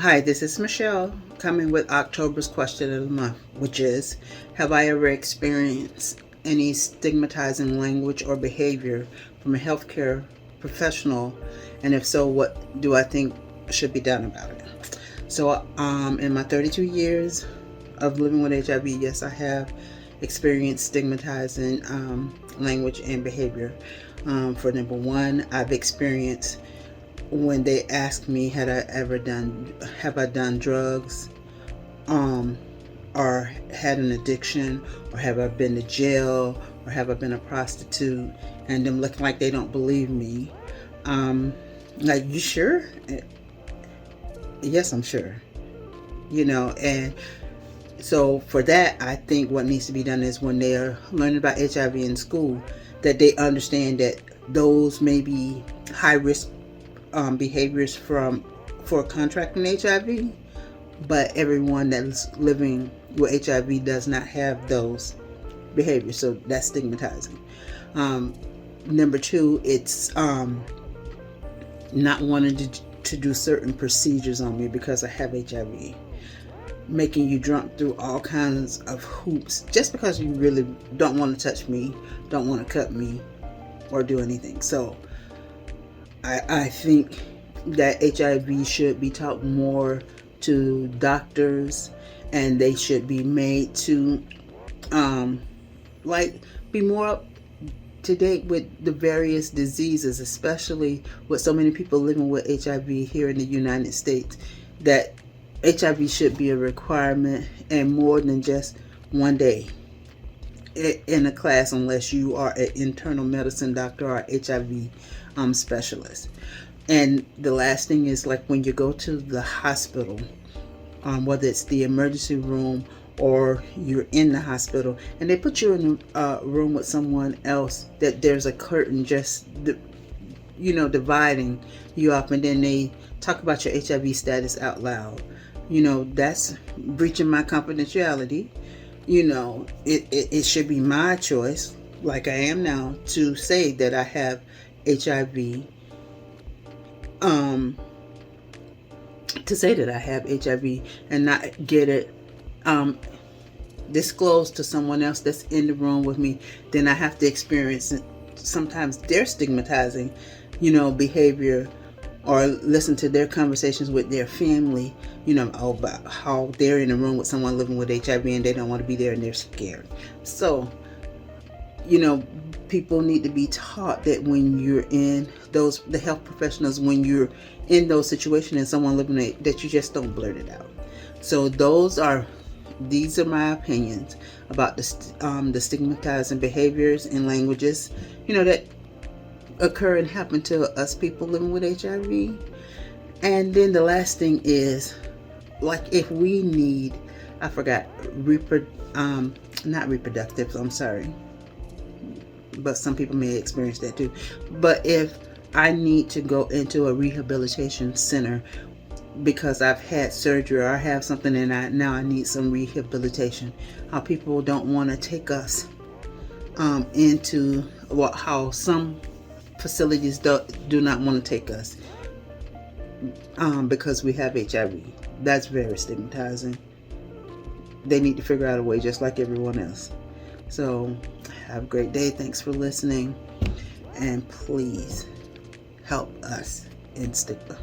Hi, this is Michelle coming with October's question of the month, which is, have I ever experienced any stigmatizing language or behavior from a healthcare professional? And if so, what do I think should be done about it? So, in my 32 years of living with HIV, yes, I have experienced stigmatizing language and behavior. For number one, I've experienced when they ask me have I done drugs, or had an addiction, or have I been to jail, or have I been a prostitute, and them looking like they don't believe me. Like, you sure? Yes, I'm sure. And so for that, I think what needs to be done is when they are learning about HIV in school, that they understand that those may be high risk behaviors for contracting HIV, but everyone that's living with HIV does not have those behaviors, so that's stigmatizing. Number two, it's not wanting to do certain procedures on me because I have HIV, making you jump through all kinds of hoops just because you really don't want to touch me, don't want to cut me, or do anything. So I think that HIV should be taught more to doctors, and they should be made to be more up to date with the various diseases, especially with so many people living with HIV here in the United States, that HIV should be a requirement and more than just one day in a class, unless you are an internal medicine doctor or HIV specialist. And the last thing is, like, when you go to the hospital, whether it's the emergency room or you're in the hospital, and they put you in a room with someone else, that there's a curtain just dividing you up, and then they talk about your HIV status out loud. That's breaching my confidentiality. It should be my choice, like I am now, to say that I have HIV, to say that I have HIV and not get it disclosed to someone else that's in the room with me. Then I have to experience sometimes their stigmatizing, behavior, or listen to their conversations with their family, about how they're in a room with someone living with HIV and they don't want to be there and they're scared. So, people need to be taught that when you're in the health professionals, when you're in those situations and someone living it, that you just don't blurt it out. So these are my opinions about the stigmatizing behaviors and languages, that occur and happen to us people living with HIV. And then the last thing is, like, if we need, I forgot, not reproductive, I'm sorry, but some people may experience that too. But if I need to go into a rehabilitation center because I've had surgery or I have something and now I need some rehabilitation, how people don't want to take us into how some facilities do not want to take us because we have HIV. That's very stigmatizing. They need to figure out a way, just like everyone else. So have a great day. Thanks for listening, and please help us in stigma.